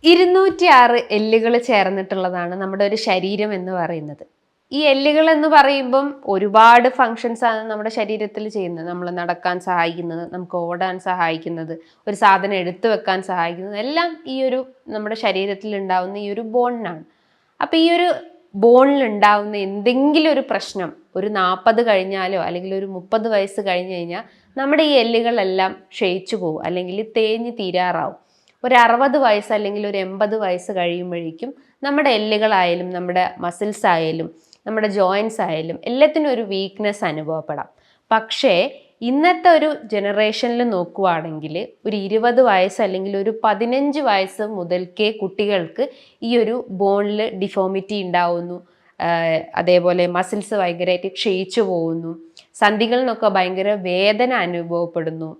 206 എല്ലുകൾ ചേർന്നിട്ടുള്ളതാണ് നമ്മുടെ ഒരു ശരീരം എന്ന് പറയുന്നത്. ഈ എല്ലുകൾ എന്ന് പറയുമ്പം ഒരുപാട് ഫങ്ഷൻസ് ആണ് നമ്മുടെ ശരീരത്തിൽ ചെയ്യുന്നത്. നമ്മൾ നടക്കാൻ സഹായിക്കുന്നത്, നമുക്ക് ഓടാൻ സഹായിക്കുന്നത്, ഒരു സാധനം എടുത്തു വെക്കാൻ സഹായിക്കുന്നത് എല്ലാം ഈ ഒരു നമ്മുടെ ശരീരത്തിൽ ഉണ്ടാവുന്ന ഈ ഒരു ബോണിനാണ്. അപ്പം ഈ ഒരു ബോണിൽ ഉണ്ടാവുന്ന എന്തെങ്കിലും ഒരു പ്രശ്നം ഒരു 40 കഴിഞ്ഞാലോ അല്ലെങ്കിൽ ഒരു 30 വയസ്സ് കഴിഞ്ഞ് കഴിഞ്ഞാൽ നമ്മുടെ ഈ എല്ലുകളെല്ലാം ക്ഷയിച്ചു പോകും, അല്ലെങ്കിൽ തേഞ്ഞ് തീരാറാവും. ഒരു 60 വയസ്സ് അല്ലെങ്കിൽ ഒരു 80 വയസ്സ് കഴിയുമ്പോഴേക്കും നമ്മുടെ എല്ലുകളായാലും നമ്മുടെ മസിൽസ് ആയാലും നമ്മുടെ ജോയിൻസ് ആയാലും എല്ലാത്തിനും ഒരു വീക്ക്നെസ് അനുഭവപ്പെടാം. പക്ഷേ ഇന്നത്തെ ഒരു ജനറേഷനിൽ നോക്കുവാണെങ്കിൽ ഒരു 20 വയസ്സ് അല്ലെങ്കിൽ ഒരു 15 വയസ്സ് മുതൽക്കേ കുട്ടികൾക്ക് ഈ ഒരു ബോണിൽ ഡിഫോമിറ്റി ഉണ്ടാവുന്നു. അതേപോലെ മസിൽസ് ഭയങ്കരമായിട്ട് ക്ഷയിച്ചു പോകുന്നു, സന്ധികളിൽ നിന്നൊക്കെ ഭയങ്കര വേദന അനുഭവപ്പെടുന്നു.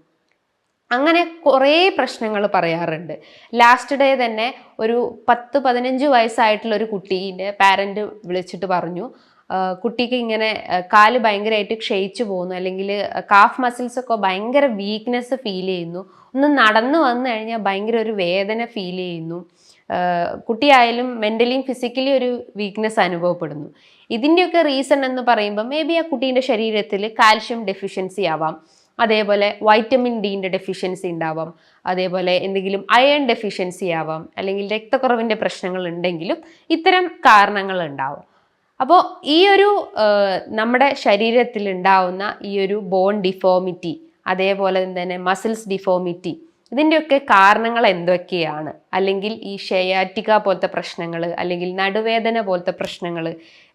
അങ്ങനെ കുറേ പ്രശ്നങ്ങൾ പറയാറുണ്ട്. ലാസ്റ്റ് ഡേ തന്നെ ഒരു 10-15 വയസ്സായിട്ടുള്ള ഒരു കുട്ടീൻ്റെ പാരൻറ്റ് വിളിച്ചിട്ട് പറഞ്ഞു, കുട്ടിക്ക് ഇങ്ങനെ കാല് ഭയങ്കരമായിട്ട് ക്ഷയിച്ചു പോകുന്നു, അല്ലെങ്കിൽ കാഫ് മസിൽസൊക്കെ ഭയങ്കര വീക്ക്നെസ് ഫീൽ ചെയ്യുന്നു, ഒന്ന് നടന്നു വന്നു കഴിഞ്ഞാൽ ഭയങ്കര ഒരു വേദന ഫീൽ ചെയ്യുന്നു, കുട്ടിയായാലും മെൻ്റലിയും ഫിസിക്കലി ഒരു വീക്ക്നെസ് അനുഭവപ്പെടുന്നു. ഇതിൻ്റെയൊക്കെ റീസൺ എന്ന് പറയുമ്പോൾ മേ ബി ആ കുട്ടീൻ്റെ ശരീരത്തിൽ കാൽഷ്യം ഡെഫിഷ്യൻസി ആവാം, അതേപോലെ വൈറ്റമിൻ ഡിൻ്റെ ഡെഫിഷ്യൻസി ഉണ്ടാവാം, അതേപോലെ എന്തെങ്കിലും അയൺ ഡെഫിഷ്യൻസി ആവാം, അല്ലെങ്കിൽ രക്തക്കുറവിൻ്റെ പ്രശ്നങ്ങൾ ഉണ്ടെങ്കിലും ഇത്തരം കാരണങ്ങൾ ഉണ്ടാവും. അപ്പോൾ ഈ ഒരു നമ്മുടെ ശരീരത്തിൽ ഉണ്ടാവുന്ന ഈ ഒരു ബോൺ ഡിഫോമിറ്റി, അതേപോലെ തന്നെ മസിൽസ് ഡിഫോമിറ്റി, ഇതിൻ്റെയൊക്കെ കാരണങ്ങൾ എന്തൊക്കെയാണ്? അല്ലെങ്കിൽ ഈ ഷയാറ്റിക്ക പോലത്തെ പ്രശ്നങ്ങൾ അല്ലെങ്കിൽ നടുവേദന പോലത്തെ പ്രശ്നങ്ങൾ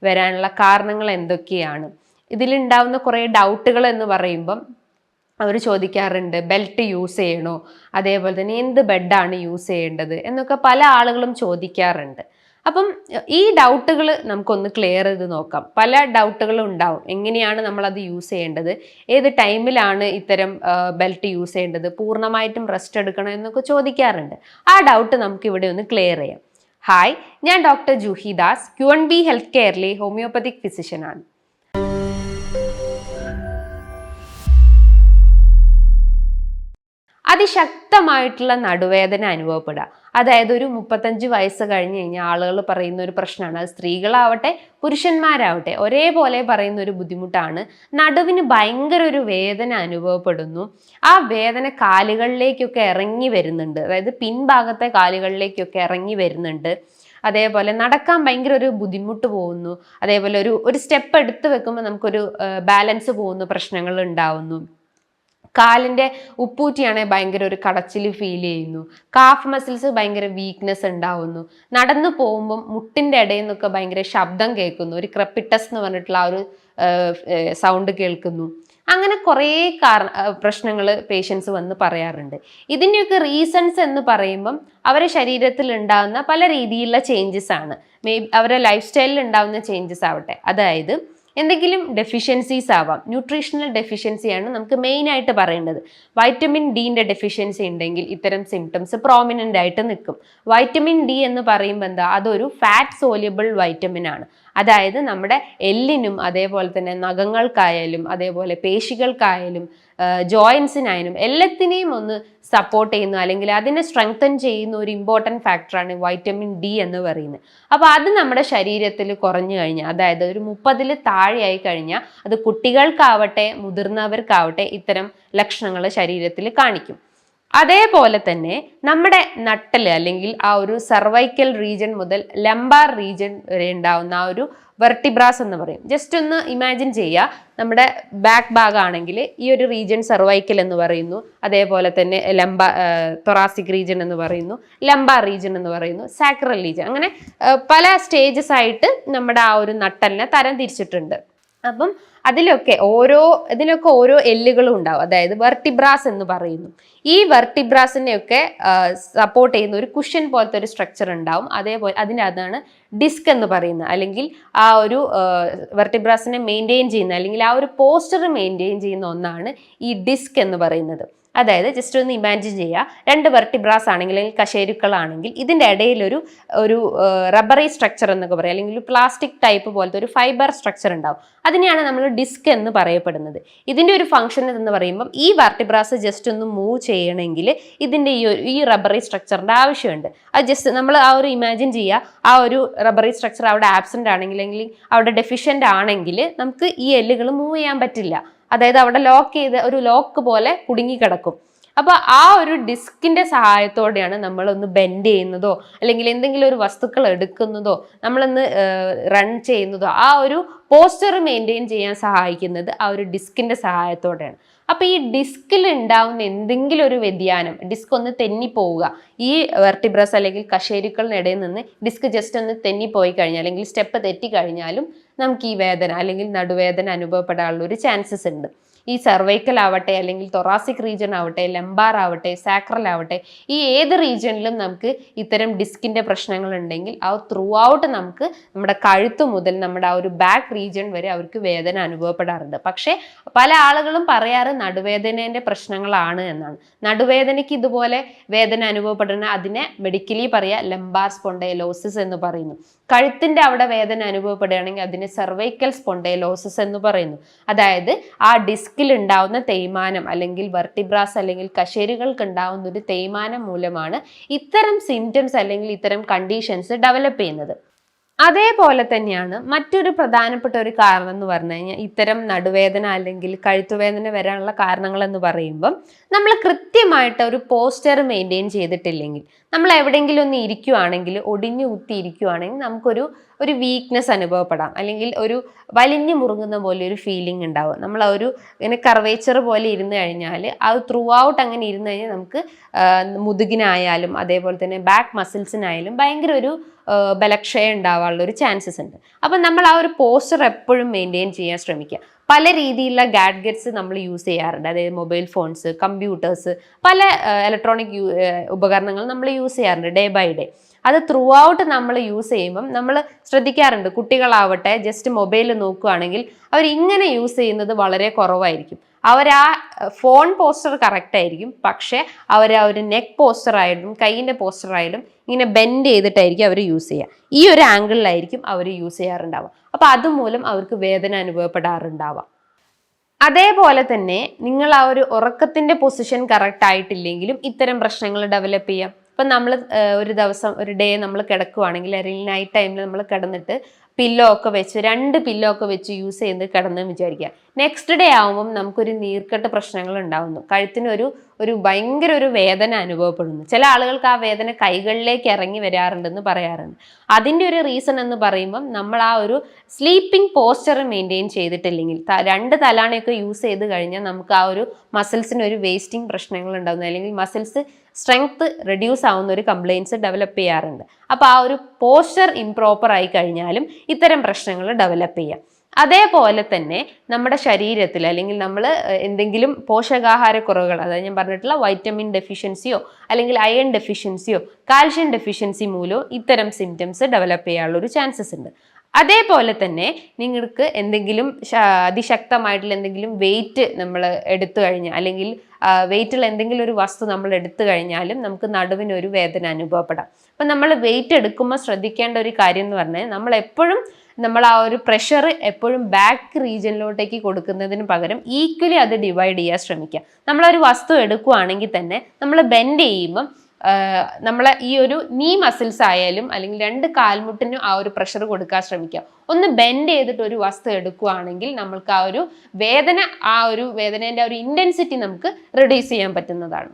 വരാനുള്ള കാരണങ്ങൾ എന്തൊക്കെയാണ്? ഇതിലുണ്ടാവുന്ന കുറേ ഡൗട്ടുകൾ എന്ന് പറയുമ്പം അവർ ചോദിക്കാറുണ്ട്, ബെൽറ്റ് യൂസ് ചെയ്യണോ, അതേപോലെ തന്നെ എന്ത് ബെഡാണ് യൂസ് ചെയ്യേണ്ടത് എന്നൊക്കെ പല ആളുകളും ചോദിക്കാറുണ്ട്. അപ്പം ഈ ഡൗട്ടുകൾ നമുക്കൊന്ന് ക്ലിയർ ചെയ്ത് നോക്കാം. പല ഡൗട്ടുകളും ഉണ്ടാവും. എങ്ങനെയാണ് നമ്മളത് യൂസ് ചെയ്യേണ്ടത്, ഏത് ടൈമിലാണ് ഇത്തരം ബെൽറ്റ് യൂസ് ചെയ്യേണ്ടത്, പൂർണ്ണമായിട്ടും റെസ്റ്റ് എടുക്കണം എന്നൊക്കെ ചോദിക്കാറുണ്ട്. ആ ഡൗട്ട് നമുക്ക് ഇവിടെ ഒന്ന് ക്ലിയർ ചെയ്യാം. ഹായ്, ഞാൻ doctor Juhi Das, QNB health കെയറിലെ ഹോമിയോപ്പതിക് ഫിസിഷ്യനാണ്. അതിശക്തമായിട്ടുള്ള നടുവേദന അനുഭവപ്പെടുക, അതായത് ഒരു 35 വയസ്സ് കഴിഞ്ഞ് കഴിഞ്ഞാൽ ആളുകൾ പറയുന്ന ഒരു പ്രശ്നമാണ്. അത് സ്ത്രീകളാവട്ടെ പുരുഷന്മാരാവട്ടെ ഒരേപോലെ പറയുന്ന ഒരു ബുദ്ധിമുട്ടാണ്. നടുവിന് ഭയങ്കര ഒരു വേദന അനുഭവപ്പെടുന്നു. ആ വേദന കാലുകളിലേക്കൊക്കെ ഇറങ്ങി വരുന്നുണ്ട്, അതായത് പിൻഭാഗത്തെ കാലുകളിലേക്കൊക്കെ ഇറങ്ങി വരുന്നുണ്ട്. അതേപോലെ നടക്കാൻ ഭയങ്കര ഒരു ബുദ്ധിമുട്ട് പോകുന്നു. അതേപോലെ ഒരു സ്റ്റെപ്പ് എടുത്ത് വെക്കുമ്പോൾ നമുക്കൊരു ബാലൻസ് പോകുന്ന പ്രശ്നങ്ങൾ ഉണ്ടാവുന്നു. കാലിൻ്റെ ഉപ്പൂറ്റിയാണെങ്കിൽ ഭയങ്കര ഒരു കടച്ചിൽ ഫീൽ ചെയ്യുന്നു. കാഫ് മസിൽസ് ഭയങ്കര വീക്ക്നെസ് ഉണ്ടാവുന്നു. നടന്നു പോകുമ്പം മുട്ടിൻ്റെ ഇടയിൽ നിന്നൊക്കെ ഭയങ്കര ശബ്ദം കേൾക്കുന്നു, ഒരു ക്രെപ്പിറ്റസ് എന്ന് പറഞ്ഞിട്ടുള്ള ആ ഒരു സൗണ്ട് കേൾക്കുന്നു. അങ്ങനെ കുറേ പ്രശ്നങ്ങൾ പേഷ്യൻസ് വന്ന് പറയാറുണ്ട്. ഇതിൻ്റെയൊക്കെ റീസൺസ് എന്ന് പറയുമ്പം അവരുടെ ശരീരത്തിൽ ഉണ്ടാകുന്ന പല രീതിയിലുള്ള ചേഞ്ചസ് ആണ്. അവരുടെ ലൈഫ് സ്റ്റൈലിൽ ഉണ്ടാകുന്ന ചേഞ്ചസ് ആവട്ടെ, അതായത് എന്തെങ്കിലും ഡെഫിഷ്യൻസീസ് ആവാം. ന്യൂട്രീഷണൽ ഡെഫിഷ്യൻസിയാണ് നമുക്ക് മെയിൻ ആയിട്ട് പറയേണ്ടത്. വൈറ്റമിൻ ഡിൻ്റെ ഡെഫിഷ്യൻസി ഉണ്ടെങ്കിൽ ഇത്തരം സിംറ്റംസ് പ്രോമിനൻ്റ് ആയിട്ട് നിൽക്കും. വൈറ്റമിൻ ഡി എന്ന് പറയുമ്പോൾ എന്താ, അതൊരു ഫാറ്റ് സോല്യബിൾ വൈറ്റമിൻ ആണ്. അതായത് നമ്മുടെ എല്ലിനും അതേപോലെ തന്നെ നഖങ്ങൾക്കായാലും അതേപോലെ പേശികൾക്കായാലും ജോയിൻസിനായാലും എല്ലാത്തിനെയും ഒന്ന് സപ്പോർട്ട് ചെയ്യുന്നു, അല്ലെങ്കിൽ അതിനെ സ്ട്രെങ്തൻ ചെയ്യുന്ന ഒരു ഇമ്പോർട്ടൻറ്റ് ഫാക്ടറാണ് വൈറ്റമിൻ ഡി എന്ന് പറയുന്നത്. അപ്പോൾ അത് നമ്മുടെ ശരീരത്തിൽ കുറഞ്ഞു കഴിഞ്ഞാൽ, അതായത് ഒരു 30 താഴെയായി കഴിഞ്ഞാൽ, അത് കുട്ടികൾക്കാവട്ടെ മുതിർന്നവർക്കാവട്ടെ ഇത്തരം ലക്ഷണങ്ങൾ ശരീരത്തിൽ കാണിക്കും. അതേപോലെ തന്നെ നമ്മുടെ നട്ടൽ അല്ലെങ്കിൽ ആ ഒരു സർവൈക്കൽ റീജൻ മുതൽ ലംബാർ റീജൻ വരെ ഉണ്ടാവുന്ന ആ ഒരു വെർട്ടിബ്രാസ് എന്ന് പറയും. ജസ്റ്റ് ഒന്ന് ഇമാജിൻ ചെയ്യുക, നമ്മുടെ ബാക്ക് ഭാഗമാണെങ്കിൽ ഈ ഒരു റീജൻ സർവൈക്കൽ എന്ന് പറയുന്നു, അതേപോലെ തന്നെ തൊറാസിക് റീജൻ എന്ന് പറയുന്നു, ലംബാർ റീജൻ എന്ന് പറയുന്നു, സാക്രൽ റീജൻ, അങ്ങനെ പല സ്റ്റേജസ് ആയിട്ട് നമ്മുടെ ആ ഒരു നട്ടലിനെ തരം തിരിച്ചിട്ടുണ്ട്. അപ്പം ഇതിനൊക്കെ ഓരോ എല്ലുകളും ഉണ്ടാവും, അതായത് വെർട്ടിബ്രാസ് എന്ന് പറയുന്നു. ഈ വെർട്ടിബ്രാസിനെയൊക്കെ സപ്പോർട്ട് ചെയ്യുന്ന ഒരു കുഷൻ പോലത്തെ ഒരു സ്ട്രക്ചർ ഉണ്ടാവും. അതേപോലെ അതിനകത്താണ് ഡിസ്ക് എന്ന് പറയുന്നത്, അല്ലെങ്കിൽ ആ ഒരു വെർട്ടിബ്രാസിനെ മെയിൻറ്റെയിൻ ചെയ്യുന്ന അല്ലെങ്കിൽ ആ ഒരു പോസ്റ്റർ മെയിൻറ്റെയിൻ ചെയ്യുന്ന ഒന്നാണ് ഈ ഡിസ്ക് എന്ന് പറയുന്നത്. അതായത് ജസ്റ്റ് ഒന്ന് ഇമാജിൻ ചെയ്യുക, 2 വെർട്ടിബ്രാസ് ആണെങ്കിൽ അല്ലെങ്കിൽ കശേരുക്കളാണെങ്കിൽ ഇതിൻ്റെ ഇടയിൽ ഒരു റബ്ബറി സ്ട്രക്ചർ എന്നൊക്കെ പറയാം, അല്ലെങ്കിൽ ഒരു പ്ലാസ്റ്റിക് ടൈപ്പ് പോലത്തെ ഒരു ഫൈബർ സ്ട്രക്ചർ ഉണ്ടാവും. അതിനെയാണ് നമ്മൾ ഡിസ്ക് എന്ന് പറയപ്പെടുന്നത്. ഇതിൻ്റെ ഒരു ഫംഗ്ഷൻ എന്ന് പറയുമ്പം ഈ വെർട്ടിബ്രാസ് ജസ്റ്റ് ഒന്ന് മൂവ് ചെയ്യണമെങ്കിൽ ഇതിൻ്റെ ഈ റബ്ബറി സ്ട്രക്ചറിൻ്റെ ആവശ്യമുണ്ട്. അത് ജസ്റ്റ് നമ്മൾ ആ ഒരു ഇമാജിൻ ചെയ്യുക, ആ ഒരു റബ്ബറി സ്ട്രക്ചർ അവിടെ ആബ്സെൻ്റ് ആണെങ്കിൽ അല്ലെങ്കിൽ അവിടെ ഡെഫിഷ്യൻ്റ് ആണെങ്കിൽ നമുക്ക് ഈ എല്ലുകൾ മൂവ് ചെയ്യാൻ പറ്റില്ല. അതായത് അവിടെ ഒരു ലോക്ക് പോലെ കുടുങ്ങിക്കിടക്കും. അപ്പോൾ ആ ഒരു ഡിസ്കിന്റെ സഹായത്തോടെയാണ് നമ്മളൊന്ന് ബെൻഡ് ചെയ്യുന്നതോ അല്ലെങ്കിൽ എന്തെങ്കിലും ഒരു വസ്തുക്കൾ എടുക്കുന്നതോ നമ്മളൊന്ന് റൺ ചെയ്യുന്നതോ ആ ഒരു പോസ്റ്റർ മെയിൻറ്റെയിൻ ചെയ്യാൻ സഹായിക്കുന്നത് ആ ഒരു ഡിസ്കിന്റെ സഹായത്തോടെയാണ്. അപ്പോൾ ഈ ഡിസ്കിൽ ഉണ്ടാവുന്ന എന്തെങ്കിലും ഒരു വ്യതിയാനം, ഡിസ്ക് ഒന്ന് തെന്നിപ്പോവുക, ഈ വെർട്ടിബ്രസ് അല്ലെങ്കിൽ കശേരുക്കളിനിടയിൽ നിന്ന് ഡിസ്ക് ജസ്റ്റ് ഒന്ന് തെന്നിപ്പോയി കഴിഞ്ഞാൽ അല്ലെങ്കിൽ സ്റ്റെപ്പ് തെറ്റിക്കഴിഞ്ഞാലും നമുക്ക് ഈ വേദന അല്ലെങ്കിൽ നടുവേദന അനുഭവപ്പെടാനുള്ള ഒരു ചാൻസസ് ഉണ്ട്. ഈ സെർവൈക്കൽ ആവട്ടെ അല്ലെങ്കിൽ തൊറാസിക് റീജിയൻ ആവട്ടെ, ലെംബാർ ആവട്ടെ, സാക്രൽ ആവട്ടെ, ഈ ഏത് റീജിയനിലും നമുക്ക് ഇത്തരം ഡിസ്കിൻ്റെ പ്രശ്നങ്ങൾ ഉണ്ടെങ്കിൽ ആ ത്രൂ ഔട്ട് നമുക്ക് നമ്മുടെ കഴുത്ത് മുതൽ നമ്മുടെ ആ ഒരു ബാക്ക് റീജിയൻ വരെ അവർക്ക് വേദന അനുഭവപ്പെടാറുണ്ട്. പക്ഷേ പല ആളുകളും പറയാറ് നടുവേദനേൻ്റെ പ്രശ്നങ്ങളാണ് എന്നാണ്. നടുവേദനയ്ക്ക് ഇതുപോലെ വേദന അനുഭവപ്പെടുന്ന അതിനെ മെഡിക്കലി പറയുക ലെംബാർ സ്പോണ്ടൈലോസിസ് എന്ന് പറയുന്നു. കഴുത്തിൻ്റെ അവിടെ വേദന അനുഭവപ്പെടുകയാണെങ്കിൽ അതിനെ സെർവൈക്കൽ സ്പോണ്ടൈലോസിസ് എന്ന് പറയുന്നു. അതായത് ആ ഡിസ്കിൽ ഉണ്ടാവുന്ന തേയ്മാനം അല്ലെങ്കിൽ വെർട്ടിബ്രാസ് അല്ലെങ്കിൽ കശേരുകൾക്ക് ഉണ്ടാവുന്ന ഒരു തേയ്മാനം മൂലമാണ് ഇത്തരം സിംറ്റംസ് അല്ലെങ്കിൽ ഇത്തരം കണ്ടീഷൻസ് ഡെവലപ്പ് ചെയ്യുന്നത്. അതേപോലെ തന്നെയാണ് മറ്റൊരു പ്രധാനപ്പെട്ട ഒരു കാരണം എന്ന് പറഞ്ഞു കഴിഞ്ഞാൽ ഇത്തരം നടുവേദന അല്ലെങ്കിൽ കഴുത്തുവേദന വരാനുള്ള കാരണങ്ങൾ എന്ന് പറയുമ്പം നമ്മൾ കൃത്യമായിട്ട് ഒരു പോസ്റ്റർ മെയിൻറ്റെയിൻ ചെയ്തിട്ടില്ലെങ്കിൽ, നമ്മൾ എവിടെയെങ്കിലും ഒന്ന് ഇരിക്കുവാണെങ്കിൽ, ഒടിഞ്ഞു കുത്തി ഇരിക്കുവാണെങ്കിൽ നമുക്കൊരു വീക്ക്നെസ് അനുഭവപ്പെടാം, അല്ലെങ്കിൽ ഒരു വലിഞ്ഞു മുറുകുന്ന പോലെ ഒരു ഫീലിംഗ് ഉണ്ടാവും. നമ്മൾ ഇങ്ങനെ കർവേച്ചർ പോലെ ഇരുന്ന് കഴിഞ്ഞാൽ അത് ത്രൂ ഔട്ട് അങ്ങനെ ഇരുന്ന് കഴിഞ്ഞാൽ നമുക്ക് മുതുകിനായാലും അതേപോലെ തന്നെ ബാക്ക് മസിൽസിനായാലും ഭയങ്കര ഒരു ബലക്ഷയം ഉണ്ടാവാനുള്ള ഒരു ചാൻസസ് ഉണ്ട്. അപ്പം നമ്മൾ ആ ഒരു പോസ്റ്റർ എപ്പോഴും മെയിൻറ്റെയിൻ ചെയ്യാൻ ശ്രമിക്കുക. പല രീതിയിലുള്ള ഗാഡ്ഗറ്റ്സ് നമ്മൾ യൂസ് ചെയ്യാറുണ്ട്. അതായത് മൊബൈൽ ഫോൺസ്, കമ്പ്യൂട്ടേഴ്സ്, പല ഇലക്ട്രോണിക് ഉപകരണങ്ങൾ നമ്മൾ യൂസ് ചെയ്യാറുണ്ട് ഡേ ബൈ ഡേ. അത് ത്രൂ ഔട്ട് നമ്മൾ യൂസ് ചെയ്യുമ്പം നമ്മൾ ശ്രദ്ധിക്കാറുണ്ട്, കുട്ടികളാവട്ടെ ജസ്റ്റ് മൊബൈൽ നോക്കുകയാണെങ്കിൽ അവർ ഇങ്ങനെ യൂസ് ചെയ്യുന്നത് വളരെ കുറവായിരിക്കും. അവർ ആ ഫോൺ പോസ്റ്റർ കറക്റ്റ് ആയിരിക്കും, പക്ഷേ അവർ ആ ഒരു നെക്ക് പോസ്റ്റർ ആയാലും കൈയിൻ്റെ പോസ്റ്റർ ആയാലും ഇങ്ങനെ ബെൻഡ് ചെയ്തിട്ടായിരിക്കും അവർ യൂസ് ചെയ്യുക. ഈ ഒരു ആംഗിളിലായിരിക്കും അവർ യൂസ് ചെയ്യാറുണ്ടാവുക. അപ്പോൾ അതുമൂലം അവർക്ക് വേദന അനുഭവപ്പെടാറുണ്ടാവാം. അതേപോലെ തന്നെ നിങ്ങൾ ആ ഒരു ഉറക്കത്തിൻ്റെ പൊസിഷൻ കറക്റ്റ് ആയിട്ടില്ലെങ്കിലും ഇത്തരം പ്രശ്നങ്ങൾ ഡെവലപ്പ് ചെയ്യാം. ഇപ്പം നമ്മൾ ഒരു ഡേ നമ്മൾ കിടക്കുവാണെങ്കിൽ അല്ലെങ്കിൽ നൈറ്റ് ടൈമിൽ നമ്മൾ കിടന്നിട്ട് പില്ലോ ഒക്കെ വെച്ച് 2 പില്ലോ ഒക്കെ വെച്ച് യൂസ് ചെയ്ത് കിടന്നെന്ന് വിചാരിക്കുക. നെക്സ്റ്റ് ഡേ ആകുമ്പം നമുക്കൊരു നീർക്കെട്ട് പ്രശ്നങ്ങൾ ഉണ്ടാവുന്നു, കഴുത്തിന് ഒരു ഭയങ്കര ഒരു വേദന അനുഭവപ്പെടുന്നു. ചില ആളുകൾക്ക് ആ വേദന കൈകളിലേക്ക് ഇറങ്ങി വരാറുണ്ടെന്ന് പറയാറുണ്ട്. അതിൻ്റെ ഒരു റീസൺ എന്ന് പറയുമ്പം നമ്മൾ ആ ഒരു സ്ലീപ്പിംഗ് പോസ്റ്റർ മെയിൻറ്റെയിൻ ചെയ്തിട്ടില്ലെങ്കിൽ, 2 തലാണയൊക്കെ യൂസ് ചെയ്ത് കഴിഞ്ഞാൽ നമുക്ക് ആ ഒരു മസിൽസിന് ഒരു വേസ്റ്റിംഗ് പ്രശ്നങ്ങൾ ഉണ്ടാകുന്നു, അല്ലെങ്കിൽ മസിൽസ് സ്ട്രെങ്ത് റെഡ്യൂസ് ആവുന്ന ഒരു കംപ്ലയിൻസ് ഡെവലപ്പ് ചെയ്യാറുണ്ട്. അപ്പോൾ ആ ഒരു പോസ്റ്റർ ഇംപ്രോപ്പർ ആയി കഴിഞ്ഞാലും ഇത്തരം പ്രശ്നങ്ങൾ ഡെവലപ്പ് ചെയ്യാം. അതേപോലെ തന്നെ നമ്മുടെ ശരീരത്തിൽ അല്ലെങ്കിൽ നമ്മൾ എന്തെങ്കിലും പോഷകാഹാരക്കുറവുകൾ, അതായത് ഞാൻ പറഞ്ഞിട്ടുള്ള വൈറ്റമിൻ ഡെഫിഷ്യൻസിയോ അല്ലെങ്കിൽ അയൺ ഡെഫിഷ്യൻസിയോ കാൽഷ്യം ഡെഫിഷ്യൻസി മൂലവും ഇത്തരം സിംറ്റംസ് ഡെവലപ്പ് ചെയ്യാനുള്ള ഒരു ചാൻസസ് ഉണ്ട്. അതേപോലെ തന്നെ നിങ്ങൾക്ക് എന്തെങ്കിലും അതിശക്തമായിട്ടുള്ള എന്തെങ്കിലും വെയിറ്റ് നമ്മൾ എടുത്തു കഴിഞ്ഞാൽ, അല്ലെങ്കിൽ വെയിറ്റുള്ള എന്തെങ്കിലും ഒരു വസ്തു നമ്മൾ എടുത്തു കഴിഞ്ഞാലും നമുക്ക് നടുവിനൊരു വേദന അനുഭവപ്പെടാം. അപ്പം നമ്മൾ വെയിറ്റ് എടുക്കുമ്പോൾ ശ്രദ്ധിക്കേണ്ട ഒരു കാര്യം എന്ന് പറഞ്ഞാൽ നമ്മൾ ആ ഒരു പ്രഷർ എപ്പോഴും ബാക്ക് റീജിയനിലോട്ടേക്ക് കൊടുക്കുന്നതിന് പകരം ഈക്വലി അത് ഡിവൈഡ് ചെയ്യാൻ ശ്രമിക്കുക. നമ്മളൊരു വസ്തു എടുക്കുകയാണെങ്കിൽ തന്നെ നമ്മൾ ബെൻഡ് ചെയ്യുമ്പം നമ്മളെ ഈ ഒരു നീ മസിൽസ് ആയാലും അല്ലെങ്കിൽ 2 കാൽമുട്ടിനും ആ ഒരു പ്രഷർ കൊടുക്കാൻ ശ്രമിക്കുക. ഒന്ന് ബെൻഡ് ചെയ്തിട്ട് ഒരു വസ്തു എടുക്കുകയാണെങ്കിൽ നമ്മൾക്ക് ആ ഒരു വേദനേൻ്റെ ആ ഒരു ഇൻറ്റൻസിറ്റി നമുക്ക് റെഡ്യൂസ് ചെയ്യാൻ പറ്റുന്നതാണ്.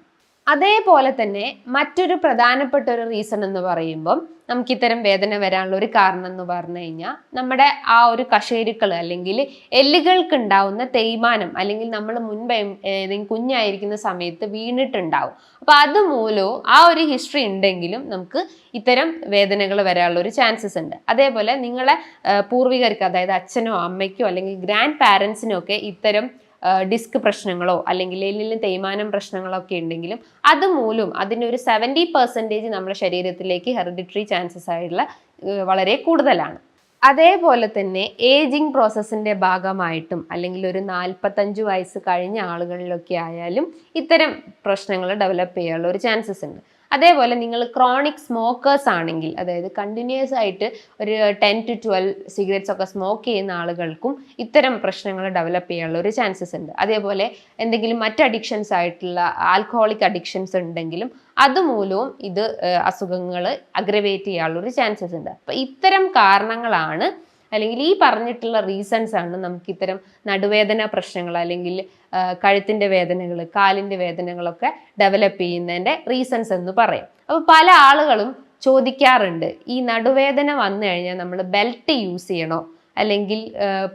അതേപോലെ തന്നെ മറ്റൊരു പ്രധാനപ്പെട്ട ഒരു റീസൺ എന്ന് പറയുമ്പം നമുക്ക് ഇത്തരം വേദന വരാനുള്ള ഒരു കാരണം എന്ന് പറഞ്ഞു കഴിഞ്ഞാൽ നമ്മുടെ ആ ഒരു കശേരുക്കൾ അല്ലെങ്കിൽ എല്ലുകൾക്ക് ഉണ്ടാവുന്ന തേയ്മാനം, അല്ലെങ്കിൽ നമ്മൾ മുൻപ് ഏതെങ്കിലും കുഞ്ഞായിരിക്കുന്ന സമയത്ത് വീണിട്ടുണ്ടാവും. അപ്പോൾ അതുമൂലവും ആ ഒരു ഹിസ്റ്ററി ഉണ്ടെങ്കിലും നമുക്ക് ഇത്തരം വേദനകൾ വരാനുള്ള ഒരു ചാൻസസ് ഉണ്ട്. അതേപോലെ നിങ്ങളെ പൂർവികർക്ക്, അതായത് അച്ഛനോ അമ്മയ്ക്കോ അല്ലെങ്കിൽ ഗ്രാൻഡ് പാരൻസിനോ ഒക്കെ ഇത്തരം ഡിസ്ക് പ്രശ്നങ്ങളോ അല്ലെങ്കിൽ എല്ലിലും തേയ്മാനം പ്രശ്നങ്ങളോ ഒക്കെ ഉണ്ടെങ്കിലും അതുമൂലം അതിനൊരു 70% നമ്മുടെ ശരീരത്തിലേക്ക് ഹെറിഡിറ്ററി ചാൻസസ് ആയിട്ടുള്ള വളരെ കൂടുതലാണ്. അതേപോലെ തന്നെ ഏജിങ് പ്രോസസ്സിന്റെ ഭാഗമായിട്ടും അല്ലെങ്കിൽ ഒരു 45 വയസ്സ് കഴിഞ്ഞ ആളുകളിലൊക്കെ ആയാലും ഇത്തരം പ്രശ്നങ്ങൾ ഡെവലപ്പ് ചെയ്യാനുള്ള ഒരു ചാൻസസ് ഉണ്ട്. അതേപോലെ നിങ്ങൾ ക്രോണിക് സ്മോക്കേഴ്സ് ആണെങ്കിൽ, അതായത് കണ്ടിന്യൂസ് ആയിട്ട് ഒരു 10 to 12 സിഗരറ്റ്സ് ഒക്കെ സ്മോക്ക് ചെയ്യുന്ന ആളുകൾക്കും ഇത്തരം പ്രശ്നങ്ങൾ ഡെവലപ്പ് ചെയ്യാനുള്ള ഒരു ചാൻസസ് ഉണ്ട്. അതേപോലെ എന്തെങ്കിലും മറ്റ് അഡിക്ഷൻസ് ആയിട്ടുള്ള ആൽക്കഹോളിക് അഡിക്ഷൻസ് ഉണ്ടെങ്കിലും അതുമൂലവും ഇത് അസുഖങ്ങൾ അഗ്രവേറ്റ് ചെയ്യാനുള്ള ഒരു ചാൻസസ് ഉണ്ട്. അപ്പം ഇത്തരം കാരണങ്ങളാണ്, അല്ലെങ്കിൽ ഈ പറഞ്ഞിട്ടുള്ള റീസൺസ് ആണ് നമുക്ക് ഇത്തരം നടുവേദന പ്രശ്നങ്ങൾ അല്ലെങ്കിൽ കഴുത്തിൻ്റെ വേദനകൾ, കാലിൻ്റെ വേദനകളൊക്കെ ഡെവലപ്പ് ചെയ്യുന്നതിൻ്റെ റീസൺസ് എന്ന് പറയും. അപ്പോൾ പല ആളുകളും ചോദിക്കാറുണ്ട്, ഈ നടുവേദന വന്നു കഴിഞ്ഞാൽ നമ്മൾ ബെൽറ്റ് യൂസ് ചെയ്യണോ, അല്ലെങ്കിൽ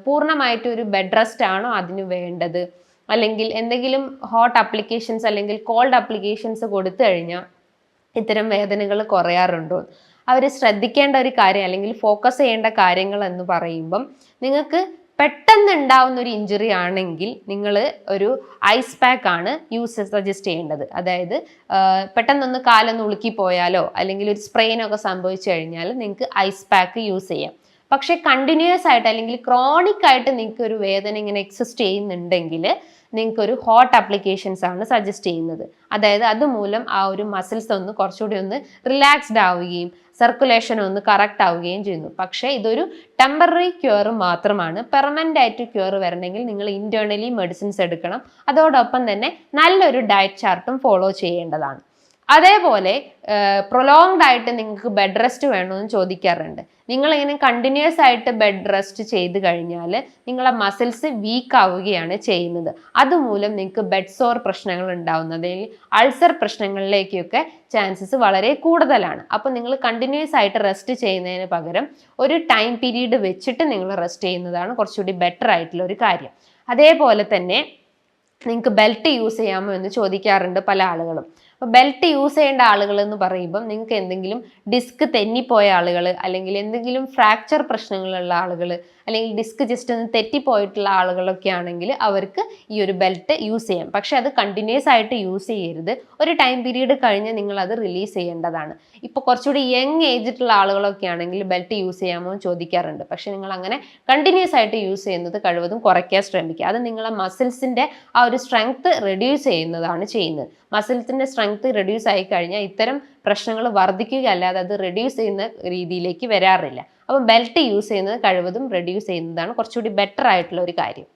പൂർണ്ണമായിട്ട് ഒരു ബെഡ് റെസ്റ്റ് ആണോ അതിന് വേണ്ടത്, അല്ലെങ്കിൽ എന്തെങ്കിലും ഹോട്ട് അപ്ലിക്കേഷൻസ് അല്ലെങ്കിൽ കോൾഡ് അപ്ലിക്കേഷൻസ് കൊടുത്തു കഴിഞ്ഞാൽ ഇത്തരം വേദനകൾ കുറയാറുണ്ടോ. അവർ ശ്രദ്ധിക്കേണ്ട ഒരു കാര്യം അല്ലെങ്കിൽ ഫോക്കസ് ചെയ്യേണ്ട കാര്യങ്ങൾ എന്ന് പറയുമ്പം, നിങ്ങൾക്ക് പെട്ടെന്ന് ഉണ്ടാവുന്ന ഒരു ഇഞ്ചുറി ആണെങ്കിൽ നിങ്ങൾ ഒരു ഐസ് പാക്ക് ആണ് സജസ്റ്റ് ചെയ്യേണ്ടത്. അതായത് പെട്ടെന്നൊന്ന് കാലൊന്ന് ഉളുക്കി പോയാലോ അല്ലെങ്കിൽ ഒരു സ്പ്രെയിനൊക്കെ സംഭവിച്ചു കഴിഞ്ഞാൽ നിങ്ങൾക്ക് ഐസ് പാക്ക് യൂസ് ചെയ്യാം. പക്ഷെ കണ്ടിന്യൂസ് ആയിട്ട് അല്ലെങ്കിൽ ക്രോണിക് ആയിട്ട് നിങ്ങൾക്ക് ഒരു വേദന ഇങ്ങനെ എക്സിസ്റ്റ് ചെയ്യുന്നുണ്ടെങ്കിൽ നിങ്ങൾക്ക് ഒരു ഹോട്ട് അപ്ലിക്കേഷൻസ് ആണ് സജസ്റ്റ് ചെയ്യുന്നത്. അതായത് അതുമൂലം ആ ഒരു മസിൽസ് ഒന്ന് കുറച്ചുകൂടി ഒന്ന് റിലാക്സ്ഡ് ആവുകയും സർക്കുലേഷൻ ഒന്ന് കറക്റ്റ് ആവുകയും ചെയ്യുന്നു. പക്ഷേ ഇതൊരു ടെമ്പററി ക്യൂർ മാത്രമാണ്. പെർമനൻ്റ് ആയിട്ട് ക്യൂർ വരണമെങ്കിൽ നിങ്ങൾ ഇന്റേർണലി മെഡിസിൻസ് എടുക്കണം. അതോടൊപ്പം തന്നെ നല്ലൊരു ഡയറ്റ് ചാർട്ടും ഫോളോ ചെയ്യേണ്ടതാണ്. അതേപോലെ പ്രൊലോങ്ഡ് ആയിട്ട് നിങ്ങൾക്ക് ബെഡ് റെസ്റ്റ് വേണമെന്ന് ചോദിക്കാറുണ്ട്. നിങ്ങളിങ്ങനെ കണ്ടിന്യൂസ് ആയിട്ട് ബെഡ് റെസ്റ്റ് ചെയ്ത് കഴിഞ്ഞാൽ നിങ്ങളെ മസിൽസ് വീക്ക് ആവുകയാണ് ചെയ്യുന്നത്. അതുമൂലം നിങ്ങൾക്ക് ബെഡ് സോർ പ്രശ്നങ്ങൾ ഉണ്ടാവുന്നത്, അല്ലെങ്കിൽ അൾസർ പ്രശ്നങ്ങളിലേക്കൊക്കെ ചാൻസസ് വളരെ കൂടുതലാണ്. അപ്പോൾ നിങ്ങൾ കണ്ടിന്യൂസ് ആയിട്ട് റെസ്റ്റ് ചെയ്യുന്നതിന് പകരം ഒരു ടൈം പീരീഡ് വെച്ചിട്ട് നിങ്ങൾ റെസ്റ്റ് ചെയ്യുന്നതാണ് കുറച്ചുകൂടി ബെറ്റർ ആയിട്ടുള്ള ഒരു കാര്യം. അതേപോലെ തന്നെ നിങ്ങൾക്ക് ബെൽറ്റ് യൂസ് ചെയ്യാമോ എന്ന് ചോദിക്കാറുണ്ട് പല ആളുകളും. അപ്പോൾ ബെൽറ്റ് യൂസ് ചെയ്യേണ്ട ആളുകൾ എന്ന് പറയുമ്പം നിങ്ങൾക്ക് എന്തെങ്കിലും ഡിസ്ക് തെന്നിപ്പോയ ആളുകൾ, അല്ലെങ്കിൽ എന്തെങ്കിലും ഫ്രാക്ചർ പ്രശ്നങ്ങളുള്ള ആളുകൾ, അല്ലെങ്കിൽ ഡിസ്ക് ജസ്റ്റ് ഒന്ന് തെറ്റിപ്പോയിട്ടുള്ള ആളുകളൊക്കെ ആണെങ്കിൽ അവർക്ക് ഈ ഒരു ബെൽറ്റ് യൂസ് ചെയ്യാം. പക്ഷെ അത് കണ്ടിന്യൂസ് ആയിട്ട് യൂസ് ചെയ്യരുത്. ഒരു ടൈം പീരീഡ് കഴിഞ്ഞ് നിങ്ങൾ അത് റിലീസ് ചെയ്യേണ്ടതാണ്. ഇപ്പോൾ കുറച്ചുകൂടി യങ് ഏജിലുള്ള ആളുകളൊക്കെ ആണെങ്കിൽ ബെൽറ്റ് യൂസ് ചെയ്യാമോ എന്ന് ചോദിക്കാറുണ്ട്. പക്ഷെ നിങ്ങൾ അങ്ങനെ കണ്ടിന്യൂസ് ആയിട്ട് യൂസ് ചെയ്യുന്നത് കഴിവതും കുറയ്ക്കാൻ ശ്രമിക്കുക. അത് നിങ്ങളെ മസിൽസിൻ്റെ ആ ഒരു സ്ട്രെങ്ത് റെഡ്യൂസ് ചെയ്യുന്നതാണ് ചെയ്യുന്നത്. മസിൽസിൻ്റെ സ്ട്രെങ്ത് റെഡ്യൂസ് ആയി കഴിഞ്ഞാൽ ഇത്തരം പ്രശ്നങ്ങൾ വർദ്ധിക്കുക അല്ലാതെ അത് റെഡ്യൂസ് ചെയ്യുന്ന രീതിയിലേക്ക് വരാറില്ല. അപ്പം ബെൽറ്റ് യൂസ് ചെയ്യുന്നത് കഴിവതും റെഡ്യൂസ് ചെയ്യുന്നതാണ് കുറച്ചുകൂടി ബെറ്റർ ആയിട്ടുള്ള ഒരു കാര്യം.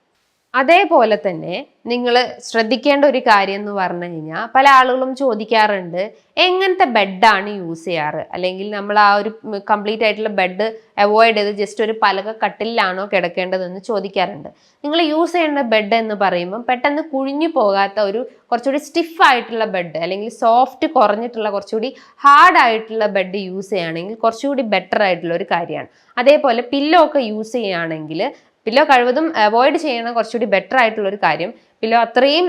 അതേപോലെ തന്നെ നിങ്ങൾ ശ്രദ്ധിക്കേണ്ട ഒരു കാര്യം എന്ന് പറഞ്ഞു കഴിഞ്ഞാൽ, പല ആളുകളും ചോദിക്കാറുണ്ട് എങ്ങനത്തെ ബെഡാണ് യൂസ് ചെയ്യാറ്, അല്ലെങ്കിൽ നമ്മൾ ആ ഒരു കംപ്ലീറ്റ് ആയിട്ടുള്ള ബെഡ് അവോയ്ഡ് ചെയ്ത് ജസ്റ്റ് ഒരു പലക കട്ടിലാണോ കിടക്കേണ്ടതെന്ന് ചോദിക്കാറുണ്ട്. നിങ്ങൾ യൂസ് ചെയ്യേണ്ട ബെഡ് എന്ന് പറയുമ്പോൾ പെട്ടെന്ന് കുഴിഞ്ഞു പോകാത്ത ഒരു കുറച്ചുകൂടി സ്റ്റിഫ് ആയിട്ടുള്ള ബെഡ്, അല്ലെങ്കിൽ സോഫ്റ്റ് കുറഞ്ഞിട്ടുള്ള കുറച്ചുകൂടി ഹാർഡ് ആയിട്ടുള്ള ബെഡ് യൂസ് ചെയ്യുകയാണെങ്കിൽ കുറച്ചുകൂടി ബെറ്റർ ആയിട്ടുള്ള ഒരു കാര്യമാണ്. അതേപോലെ പില്ലോ ഒക്കെ യൂസ് ചെയ്യുകയാണെങ്കിൽ പില്ലോ കഴിവതും അവോയ്ഡ് ചെയ്യണം കുറച്ചുകൂടി ബെറ്റർ ആയിട്ടുള്ള ഒരു കാര്യം. പില്ലോ അത്രയും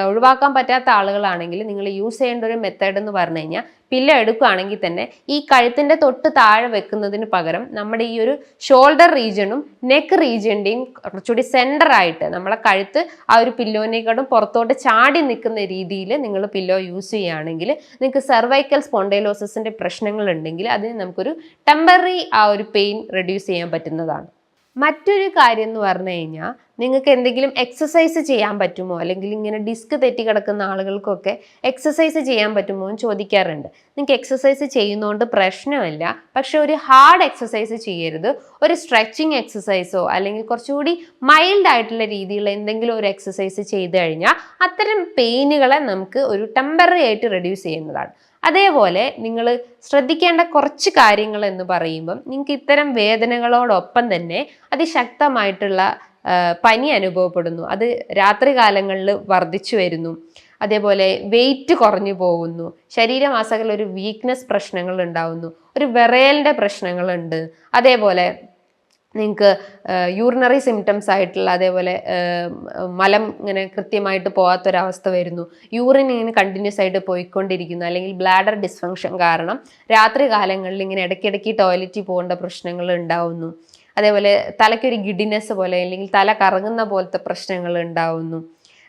ഒഴിവാക്കാൻ പറ്റാത്ത ആളുകളാണെങ്കിൽ നിങ്ങൾ യൂസ് ചെയ്യേണ്ട ഒരു മെത്തേഡ് എന്ന് പറഞ്ഞു കഴിഞ്ഞാൽ, പില്ലോ എടുക്കുകയാണെങ്കിൽ തന്നെ ഈ കഴുത്തിൻ്റെ തൊട്ട് താഴെ വെക്കുന്നതിന് പകരം നമ്മുടെ ഈ ഒരു ഷോൾഡർ റീജിയണും നെക്ക് റീജിയൻ്റെയും കുറച്ചുകൂടി സെൻറ്റർ ആയിട്ട് നമ്മളെ കഴുത്ത് ആ ഒരു പില്ലോനേക്കാളും പുറത്തോട്ട് ചാടി നിൽക്കുന്ന രീതിയിൽ നിങ്ങൾ പില്ലോ യൂസ് ചെയ്യുകയാണെങ്കിൽ നിങ്ങൾക്ക് സെർവൈക്കൽ സ്പോണ്ടൈലോസിസിൻ്റെ പ്രശ്നങ്ങൾ ഉണ്ടെങ്കിൽ അതിന് നമുക്കൊരു ടെമ്പററി ആ ഒരു പെയിൻ റെഡ്യൂസ് ചെയ്യാൻ പറ്റുന്നതാണ്. മറ്റൊരു കാര്യം എന്ന് പറഞ്ഞു കഴിഞ്ഞാൽ, നിങ്ങൾക്ക് എന്തെങ്കിലും എക്സസൈസ് ചെയ്യാൻ പറ്റുമോ, അല്ലെങ്കിൽ ഇങ്ങനെ ഡിസ്ക് തെറ്റി കിടക്കുന്ന ആളുകൾക്കൊക്കെ എക്സസൈസ് ചെയ്യാൻ പറ്റുമോ എന്ന് ചോദിക്കാറുണ്ട്. നിങ്ങൾക്ക് എക്സസൈസ് ചെയ്യുന്നതുകൊണ്ട് പ്രശ്നമില്ല, പക്ഷെ ഒരു ഹാർഡ് എക്സസൈസ് ചെയ്യരുത്. ഒരു സ്ട്രെച്ചിങ് എക്സസൈസോ അല്ലെങ്കിൽ കുറച്ചുകൂടി മൈൽഡ് ആയിട്ടുള്ള രീതിയിലുള്ള എന്തെങ്കിലും ഒരു എക്സസൈസ് ചെയ്ത് കഴിഞ്ഞാൽ അത്തരം പെയിനുകളെ നമുക്ക് ഒരു ടെമ്പററി ആയിട്ട് റെഡ്യൂസ് ചെയ്യുന്നതാണ്. അതേപോലെ നിങ്ങൾ ശ്രദ്ധിക്കേണ്ട കുറച്ച് കാര്യങ്ങൾ എന്ന് പറയുമ്പം, നിങ്ങൾക്ക് ഇത്തരം വേദനകളോടൊപ്പം തന്നെ അതിശക്തമായിട്ടുള്ള പനി അനുഭവപ്പെടുന്നു, അത് രാത്രി കാലങ്ങളിൽ വർദ്ധിച്ചു വരുന്നു, അതേപോലെ വെയിറ്റ് കുറഞ്ഞു പോകുന്നു, ശരീരമാസകലം ഒരു വീക്ക്നെസ് പ്രശ്നങ്ങൾ ഉണ്ടാവുന്നു, ഒരു വിറയലിൻ്റെ പ്രശ്നങ്ങളുണ്ട്, അതേപോലെ നിങ്ങൾക്ക് യൂറിനറി സിംറ്റംസ് ആയിട്ടുള്ള, അതേപോലെ മലം ഇങ്ങനെ കൃത്യമായിട്ട് പോകാത്തൊരവസ്ഥ വരുന്നു, യൂറിൻ ഇങ്ങനെ കണ്ടിന്യൂസ് ആയിട്ട് പോയിക്കൊണ്ടിരിക്കുന്നു, അല്ലെങ്കിൽ ബ്ലാഡർ ഡിസ്ഫങ്ഷൻ കാരണം രാത്രി കാലങ്ങളിൽ ഇങ്ങനെ ഇടയ്ക്കിടയ്ക്ക് ടോയ്ലറ്റിൽ പോകേണ്ട പ്രശ്നങ്ങൾ ഉണ്ടാവുന്നു, അതേപോലെ തലയ്ക്കൊരു ഗിഡിനെസ് പോലെ അല്ലെങ്കിൽ തല കറങ്ങുന്ന പോലത്തെ പ്രശ്നങ്ങൾ ഉണ്ടാവുന്നു,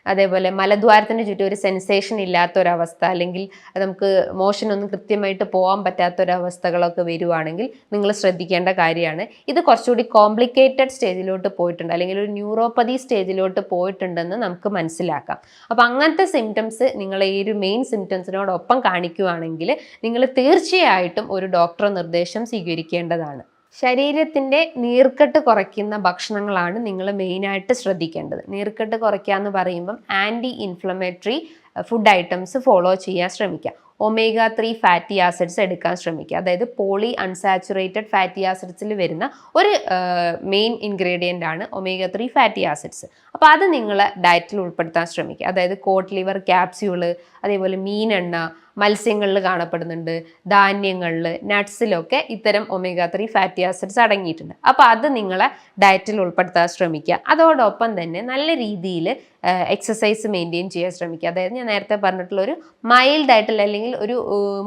അതേപോലെ മലദ്വാരത്തിന് ചുറ്റും ഒരു സെൻസേഷൻ ഇല്ലാത്തൊരവസ്ഥ, അല്ലെങ്കിൽ നമുക്ക് മോഷനൊന്നും കൃത്യമായിട്ട് പോകാൻ പറ്റാത്തൊരവസ്ഥകളൊക്കെ വരുവാണെങ്കിൽ നിങ്ങൾ ശ്രദ്ധിക്കേണ്ട കാര്യമാണ്. ഇത് കുറച്ചുകൂടി കോംപ്ലിക്കേറ്റഡ് സ്റ്റേജിലോട്ട് പോയിട്ടുണ്ട്, അല്ലെങ്കിൽ ഒരു ന്യൂറോപ്പതി സ്റ്റേജിലോട്ട് പോയിട്ടുണ്ടെന്ന് നമുക്ക് മനസ്സിലാക്കാം. അപ്പം അങ്ങനത്തെ സിംറ്റംസ് നിങ്ങൾ ഈ ഒരു മെയിൻ സിംറ്റംസിനോടൊപ്പം കാണിക്കുകയാണെങ്കിൽ നിങ്ങൾ തീർച്ചയായിട്ടും ഒരു ഡോക്ടർ നിർദ്ദേശം സ്വീകരിക്കേണ്ടതാണ്. ശരീരത്തിൻ്റെ നീർക്കെട്ട് കുറയ്ക്കുന്ന ഭക്ഷണങ്ങളാണ് നിങ്ങൾ മെയിനായിട്ട് ശ്രദ്ധിക്കേണ്ടത്. നീർക്കെട്ട് കുറയ്ക്കുക എന്ന് പറയുമ്പം anti inflammatory food items follow ചെയ്യാൻ ശ്രമിക്കുക. omega-3 ഫാറ്റി ആസിഡ്സ് എടുക്കാൻ ശ്രമിക്കുക. അതായത് പോളി അൺസാച്ചുറേറ്റഡ് ഫാറ്റി ആസിഡ്സിൽ വരുന്ന ഒരു മെയിൻ ഇൻഗ്രീഡിയൻ്റ് ആണ് omega-3 ഫാറ്റി ആസിഡ്സ്. അപ്പോൾ അത് നിങ്ങൾ ഡയറ്റിൽ ഉൾപ്പെടുത്താൻ ശ്രമിക്കുക. അതായത് കോട്ട് ലിവർ ക്യാപ്സ്യൂള്, അതേപോലെ മീനെണ്ണ, മത്സ്യങ്ങളിൽ കാണപ്പെടുന്നുണ്ട്, ധാന്യങ്ങളിൽ, നട്ട്സിലൊക്കെ ഇത്തരം omega-3 ഫാറ്റി ആസിഡ്സ് അടങ്ങിയിട്ടുണ്ട്. അപ്പോൾ അത് നിങ്ങളെ ഡയറ്റിൽ ഉൾപ്പെടുത്താൻ ശ്രമിക്കുക. അതോടൊപ്പം തന്നെ നല്ല രീതിയിൽ എക്സസൈസ് മെയിൻറ്റെയിൻ ചെയ്യാൻ ശ്രമിക്കുക. അതായത് ഞാൻ നേരത്തെ പറഞ്ഞിട്ടുള്ള ഒരു മൈൽഡ് ആയിട്ടുള്ള അല്ലെങ്കിൽ ഒരു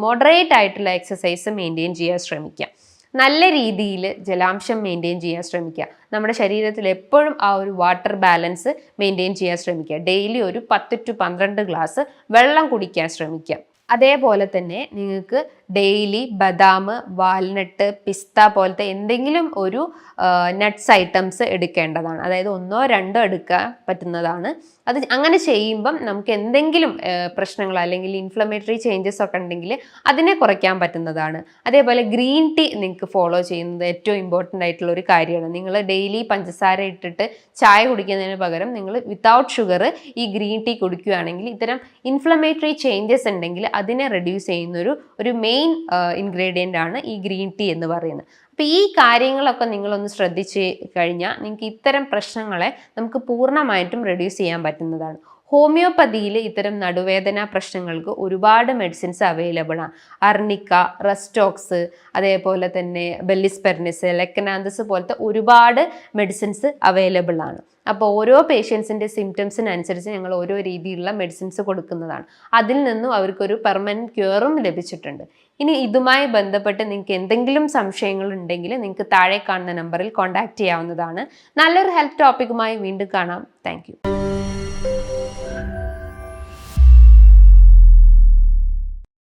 മോഡറേറ്റ് ആയിട്ടുള്ള എക്സസൈസ് മെയിൻറ്റെയിൻ ചെയ്യാൻ ശ്രമിക്കുക. നല്ല രീതിയിൽ ജലാംശം മെയിൻറ്റെയിൻ ചെയ്യാൻ ശ്രമിക്കുക. നമ്മുടെ ശരീരത്തിൽ എപ്പോഴും ആ ഒരു വാട്ടർ ബാലൻസ് മെയിൻറ്റെയിൻ ചെയ്യാൻ ശ്രമിക്കുക. ഡെയിലി ഒരു 10 to 12 ഗ്ലാസ് വെള്ളം കുടിക്കാൻ ശ്രമിക്കുക. അതേപോലെ തന്നെ നിങ്ങൾക്ക് ഡെയിലി ബദാം, വാൽനട്ട്, പിസ്ത പോലത്തെ എന്തെങ്കിലും ഒരു നട്ട്സ് ഐറ്റംസ് എടുക്കേണ്ടതാണ്. അതായത് 1 or 2 എടുക്കാൻ പറ്റുന്നതാണ്. അത് അങ്ങനെ ചെയ്യുമ്പം നമുക്ക് എന്തെങ്കിലും പ്രശ്നങ്ങൾ അല്ലെങ്കിൽ ഇൻഫ്ലമേറ്ററി ചേഞ്ചസ് ഒക്കെ ഉണ്ടെങ്കിൽ അതിനെ കുറയ്ക്കാൻ പറ്റുന്നതാണ്. അതേപോലെ ഗ്രീൻ ടീ നിങ്ങൾക്ക് ഫോളോ ചെയ്യുന്നത് ഏറ്റവും ഇമ്പോർട്ടൻ്റ് ആയിട്ടുള്ള ഒരു കാര്യമാണ്. നിങ്ങൾ ഡെയിലി പഞ്ചസാര ഇട്ടിട്ട് ചായ കുടിക്കുന്നതിന് പകരം നിങ്ങൾ വിത്തൗട്ട് ഷുഗർ ഈ ഗ്രീൻ ടീ കുടിക്കുകയാണെങ്കിൽ ഇത്തരം ഇൻഫ്ലമേറ്ററി ചേഞ്ചസ് ഉണ്ടെങ്കിൽ അതിനെ റെഡ്യൂസ് ചെയ്യുന്ന ഒരു മെയിൻ ഇൻഗ്രീഡിയൻ്റ് ആണ് ഈ ഗ്രീൻ ടീ എന്ന് പറയുന്നത്. അപ്പോൾ ഈ കാര്യങ്ങളൊക്കെ നിങ്ങളൊന്ന് ശ്രദ്ധിച്ച് കഴിഞ്ഞാൽ നിങ്ങൾക്ക് ഇത്തരം പ്രശ്നങ്ങളെ നമുക്ക് പൂർണ്ണമായിട്ടും റെഡ്യൂസ് ചെയ്യാൻ പറ്റുന്നതാണ്. ഹോമിയോപ്പതിയിൽ ഇത്തരം നടുവേദന പ്രശ്നങ്ങൾക്ക് ഒരുപാട് മെഡിസിൻസ് അവൈലബിൾ ആണ്. അർണിക്ക, റെസ്റ്റോക്സ്, അതേപോലെ തന്നെ ബെല്ലിസ്പെർനിസ്, ലെക്കനാന്തസ് പോലത്തെ ഒരുപാട് മെഡിസിൻസ് അവൈലബിൾ ആണ്. അപ്പോൾ ഓരോ പേഷ്യൻസിൻ്റെ സിംറ്റംസിനനുസരിച്ച് ഞങ്ങൾ ഓരോ രീതിയിലുള്ള മെഡിസിൻസ് കൊടുക്കുന്നതാണ്. അതിൽ നിന്നും അവർക്കൊരു പെർമനൻറ്റ് ക്യൂറും ലഭിച്ചിട്ടുണ്ട്. ഇനി ഇതുമായി ബന്ധപ്പെട്ട് നിങ്ങൾക്ക് എന്തെങ്കിലും സംശയങ്ങൾ ഉണ്ടെങ്കിൽ നിങ്ങൾക്ക് താഴെ കാണുന്ന നമ്പറിൽ കോൺടാക്റ്റ് ചെയ്യാവുന്നതാണ്. നല്ലൊരു ഹെൽത്ത് ടോപ്പിക്കുമായി വീണ്ടും കാണാം. താങ്ക്